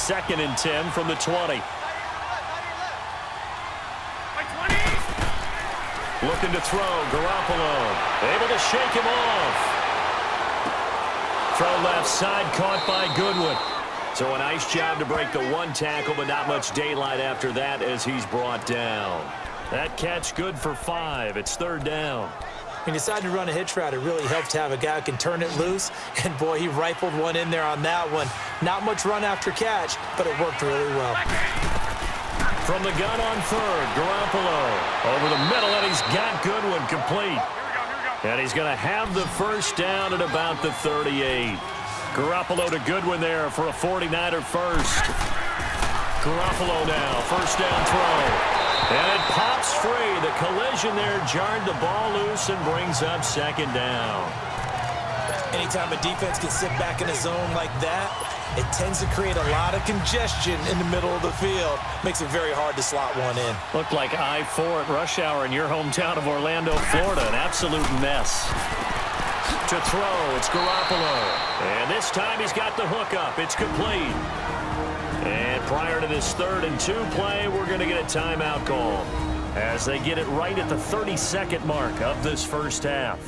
2nd and 10 from the 20. Looking to throw, Garoppolo. Able to shake him off. Throw left side, caught by Goodwin. So a nice job to break the one tackle, but not much daylight after that as he's brought down. That catch good for 5. It's 3rd down. When you decide to run a hitch route, it really helps to have a guy who can turn it loose. And, boy, he rifled one in there on that one. Not much run after catch, but it worked really well. From the gun on 3rd, Garoppolo over the middle, and he's got Goodwin complete. And he's going to have the first down at about the 38. Garoppolo to Goodwin there for a 49er first. Garoppolo now, first down throw. And it pops free. The collision there jarred the ball loose and brings up 2nd down. Anytime a defense can sit back in a zone like that, it tends to create a lot of congestion in the middle of the field. Makes it very hard to slot one in. Looked like I-4 at rush hour in your hometown of Orlando, Florida. An absolute mess. To throw, it's Garoppolo. And this time he's got the hook up. It's complete. And prior to this 3rd and 2 play, we're going to get a timeout call as they get it right at the 32nd mark of this first half.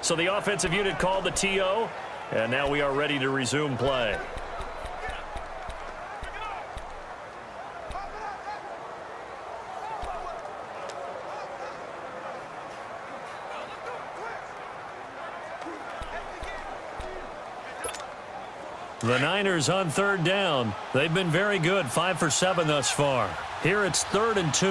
So the offensive unit called the TO, and now we are ready to resume play. The Niners on 3rd down. They've been very good, 5 for 7 thus far. Here it's 3rd and 2.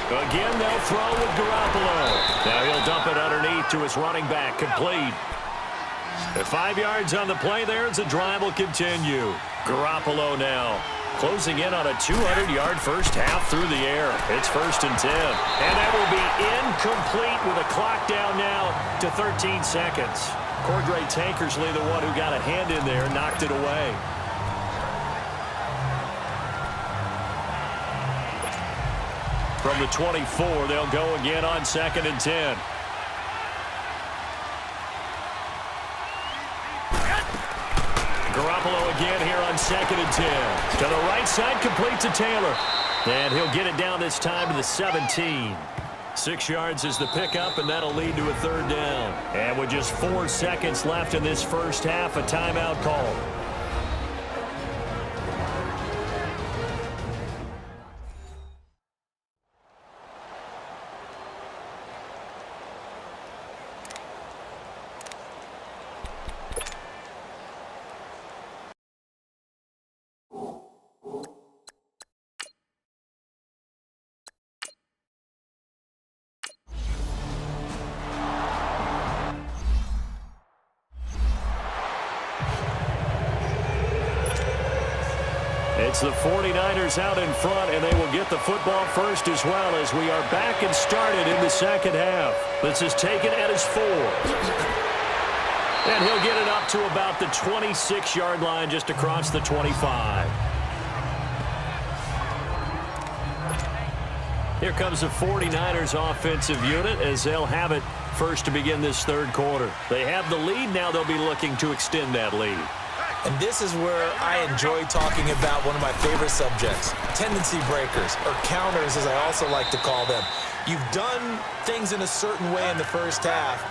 Again, they'll throw with Garoppolo. Now he'll dump it underneath to his running back, complete. At 5 yards on the play there, as the drive will continue. Garoppolo now closing in on a 200-yard first half through the air. It's 1st and 10. And that will be incomplete with a clock down now to 13 seconds. Cordray Tankersley, the one who got a hand in there, knocked it away. From the 24, they'll go again on 2nd and 10. Garoppolo again here on 2nd and 10. To the right side, complete to Taylor. And he'll get it down this time to the 17. 6 yards is the pickup, and that'll lead to a 3rd down. And with just 4 seconds left in this first half, a timeout call. It's the 49ers out in front, and they will get the football first as well as we are back and started in the second half. This is taken at his 4. And he'll get it up to about the 26-yard line just across the 25. Here comes the 49ers offensive unit as they'll have it first to begin this 3rd quarter. They have the lead. Now they'll be looking to extend that lead. And this is where I enjoy talking about one of my favorite subjects, tendency breakers, or counters as I also like to call them. You've done things in a certain way in the first half,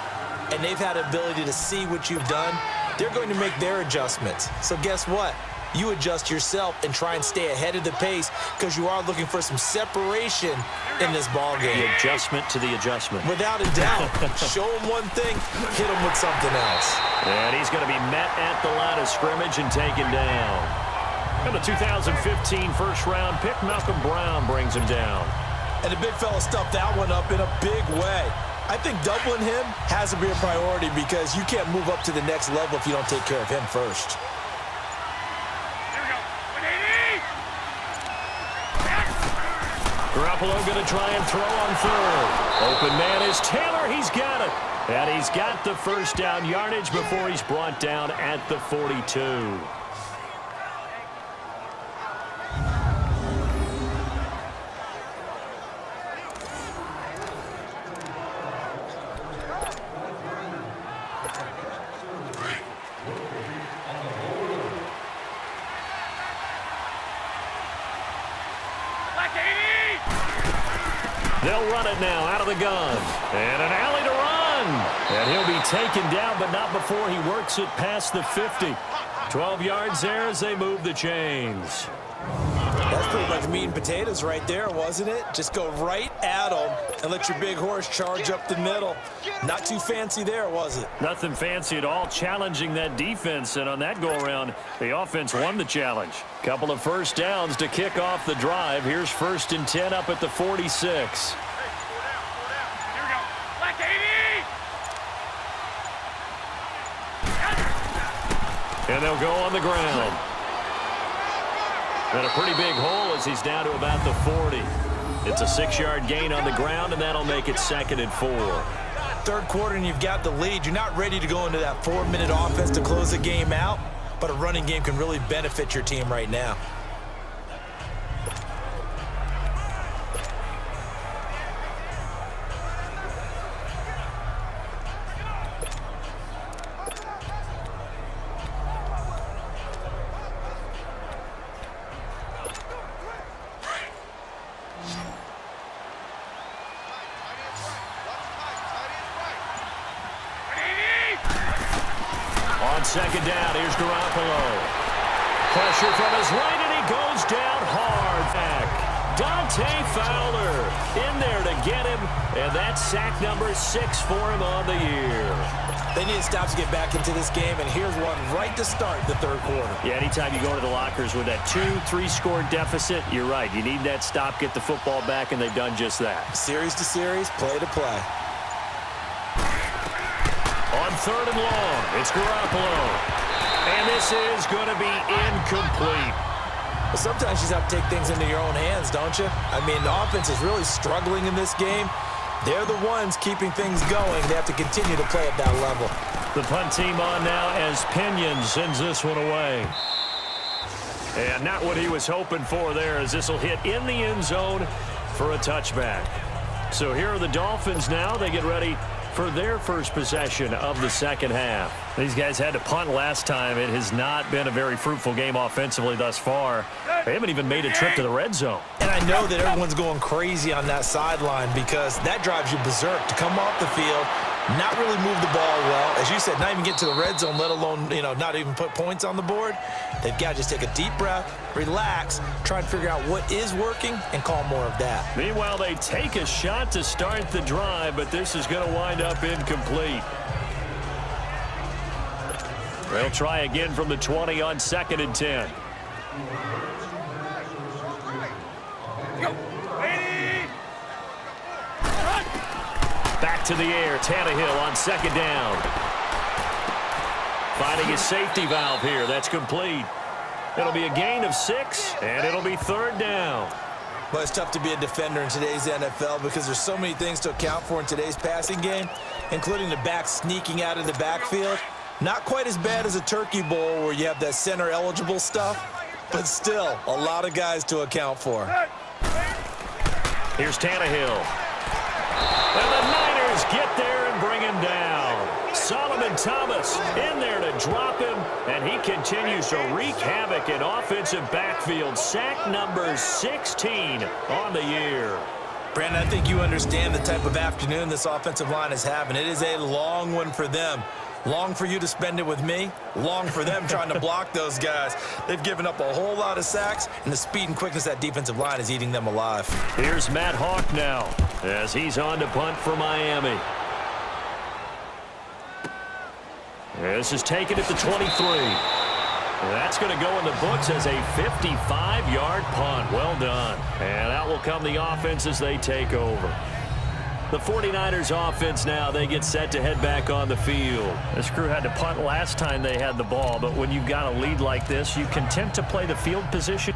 and they've had the ability to see what you've done. They're going to make their adjustments. So guess what? You adjust yourself and try and stay ahead of the pace because you are looking for some separation in this ball game. The adjustment to the adjustment. Without a doubt. Show him one thing, hit him with something else. And he's going to be met at the line of scrimmage and taken down. And the 2015 first-round pick, Malcolm Brown, brings him down. And the big fella stuffed that one up in a big way. I think doubling him has to be a priority because you can't move up to the next level if you don't take care of him first. Garoppolo going to try and throw on 3rd. Open man is Taylor. He's got it. And he's got the first down yardage before he's brought down at the 42. They'll run it now out of the gun. And an alley to run. And he'll be taken down, but not before he works it past the 50. 12 yards there as they move the chains. That's pretty much meat and potatoes right there, wasn't it? Just go right at them and let your big horse charge up the middle. Not too fancy there, was it? Nothing fancy at all, challenging that defense. And on that go-around, the offense won the challenge. Couple of first downs to kick off the drive. Here's 1st and 10 up at the 46. And they'll go on the ground. And a pretty big hole as he's down to about the 40. It's a 6-yard gain on the ground, and that'll make it 2nd and 4. Third quarter, and you've got the lead. You're not ready to go into that 4-minute offense to close the game out, but a running game can really benefit your team right now. Second down, here's Garoppolo. Pressure from his right, and he goes down hard. Back. Dante Fowler in there to get him, and that's sack number 6 for him on the year. They need to stop to get back into this game, and here's one right to start the third quarter. Yeah, anytime you go to the lockers with that 2-3 score deficit, you're right. You need that stop, get the football back, and they've done just that. Series to series, play to play. On 3rd and long, it's Garoppolo. And this is going to be incomplete. Well, sometimes you just have to take things into your own hands, don't you? I mean, the offense is really struggling in this game. They're the ones keeping things going. They have to continue to play at that level. The punt team on now as Pinion sends this one away. And not what he was hoping for there, as this will hit in the end zone for a touchback. So here are the Dolphins now. They get ready for their first possession of the second half. These guys had to punt last time. It has not been a very fruitful game offensively thus far. They haven't even made a trip to the red zone. And I know that everyone's going crazy on that sideline because that drives you berserk to come off the field, not really move the ball well. As you said, not even get to the red zone, let alone, not even put points on the board. They've got to just take a deep breath, relax, try and figure out what is working, and call more of that. Meanwhile, they take a shot to start the drive, but this is going to wind up incomplete. They'll try again from the 20 on 2nd and 10. Back to the air, Tannehill on 2nd down. Finding his safety valve here. That's complete. It'll be a gain of 6, and it'll be 3rd down. Well, it's tough to be a defender in today's NFL because there's so many things to account for in today's passing game, including the back sneaking out of the backfield. Not quite as bad as a turkey bowl where you have that center-eligible stuff, but still a lot of guys to account for. Here's Tannehill. And the Niners get there and bring him down. Solomon Thomas in there to drop him, and he continues to wreak havoc in offensive backfield. Sack number 16 on the year. Brandon, I think you understand the type of afternoon this offensive line is having. It is a long one for them. Long for you to spend it with me. Long for them trying to block those guys. They've given up a whole lot of sacks, and the speed and quickness of that defensive line is eating them alive. Here's Matt Hawk now as he's on to punt for Miami. This is taken at the 23. That's going to go in the books as a 55-yard punt. Well done. And out will come the offense as they take over. The 49ers offense now, they get set to head back on the field. This crew had to punt last time they had the ball, but when you've got a lead like this, you can attempt to play the field position.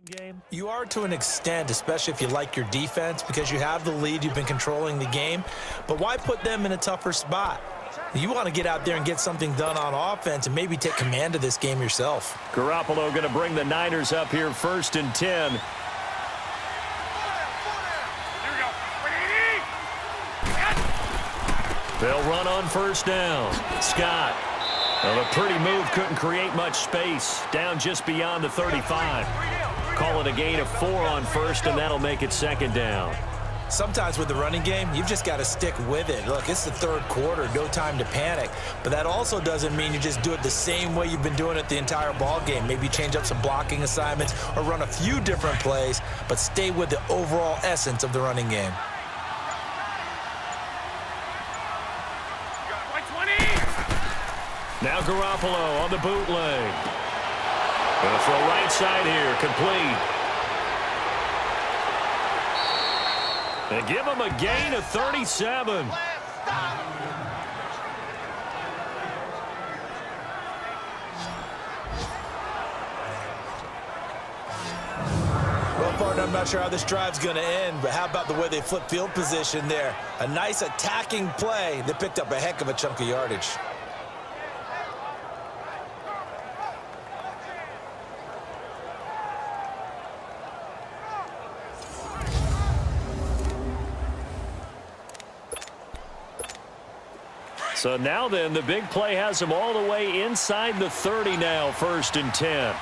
Game. You are to an extent, especially if you like your defense, because you have the lead, you've been controlling the game. But why put them in a tougher spot? You want to get out there and get something done on offense and maybe take command of this game yourself. Garoppolo going to bring the Niners up here 1st and 10 They'll run on first down. Scott. Well, a pretty move couldn't create much space. Down just beyond the 35. Call it a gain of 4 on first, and that'll make it second down. Sometimes with the running game, you've just got to stick with it. Look, it's the third quarter, no time to panic. But that also doesn't mean you just do it the same way you've been doing it the entire ball game. Maybe change up some blocking assignments or run a few different plays, but stay with the overall essence of the running game. Now Garoppolo on the bootleg. Gonna throw right side here, complete. They give him a gain of 37. Well, partner, I'm not sure how this drive's going to end, but how about the way they flip field position there? A nice attacking play that picked up a heck of a chunk of yardage. So now then, the big play has them all the way inside the 30 now, 1st and 10.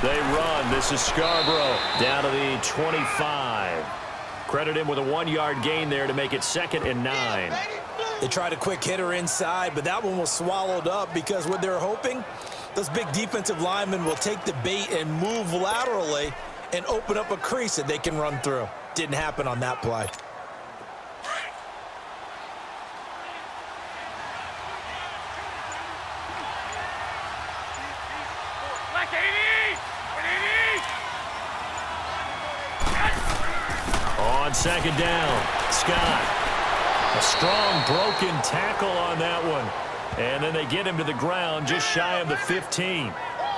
They run. This is Scarborough down to the 25. Credit him with a 1-yard gain there to make it 2nd and 9. They tried a quick hitter inside, but that one was swallowed up because what they're hoping, those big defensive linemen will take the bait and move laterally and open up a crease that they can run through. Didn't happen on that play. On 2nd down, Scott. A strong broken tackle on that one. And then they get him to the ground just shy of the 15.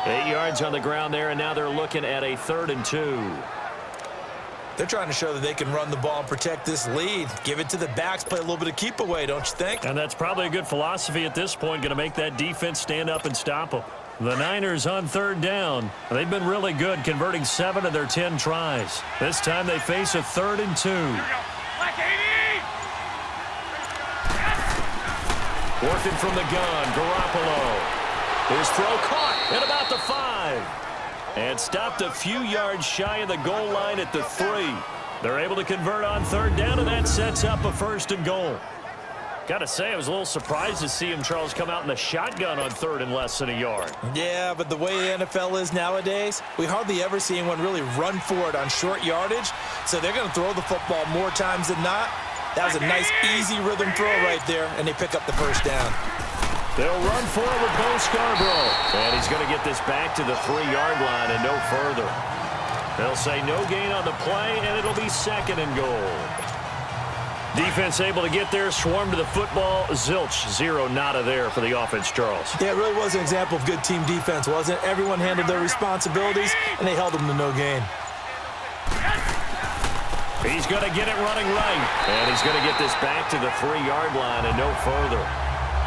8 yards on the ground there, and now they're looking at a 3rd and 2. They're trying to show that they can run the ball and protect this lead. Give it to the backs, play a little bit of keep away, don't you think? And that's probably a good philosophy at this point, going to make that defense stand up and stop them. The Niners on 3rd down. They've been really good, converting 7 of their 10 tries. This time they face a 3rd and 2. Working from the gun, Garoppolo. His throw caught at about the 5. And stopped a few yards shy of the goal line at the 3. They're able to convert on 3rd down, and that sets up a 1st and goal. Got to say, I was a little surprised to see him, Charles, come out in the shotgun on 3rd and less than a yard. Yeah, but the way the NFL is nowadays, we hardly ever see anyone really run for it on short yardage. So they're going to throw the football more times than not. That was a nice, easy rhythm throw right there, and they pick up the 1st down. They'll run forward, Bo Scarborough. And he's going to get this back to the 3-yard line and no further. They'll say no gain on the play, and it'll be 2nd and goal. Defense able to get there, swarm to the football. Zilch, 0 nada there for the offense, Charles. Yeah, it really was an example of good team defense, wasn't it? Everyone handled their responsibilities, and they held them to no gain. He's going to get it running right. And he's going to get this back to the 3-yard line and no further.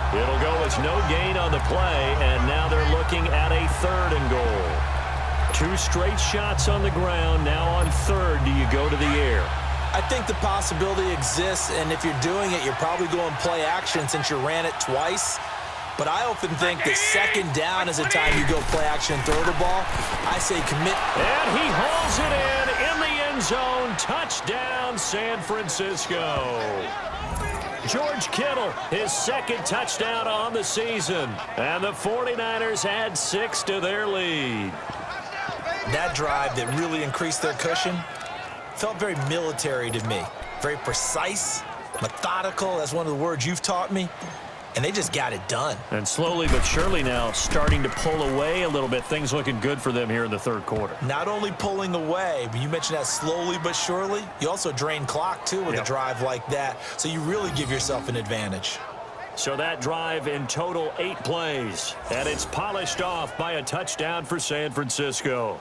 It'll go as no gain on the play, and now they're looking at a 3rd and goal. 2 straight shots on the ground. Now on 3rd, do you go to the air? I think the possibility exists, and if you're doing it, you're probably going play action since you ran it twice. But I often think that 2nd down is a time you go play action and throw the ball. I say commit. And he hauls it in the end zone. Touchdown, San Francisco. George Kittle, his 2nd touchdown on the season. And the 49ers add 6 to their lead. That drive that really increased their cushion felt very military to me. Very precise, methodical. That's one of the words you've taught me. And they just got it done. And slowly but surely now starting to pull away a little bit. Things looking good for them here in the 3rd quarter. Not only pulling away, but you mentioned that slowly but surely. You also drain clock, too, with a drive like that. So you really give yourself an advantage. So that drive in total 8 plays. And it's polished off by a touchdown for San Francisco.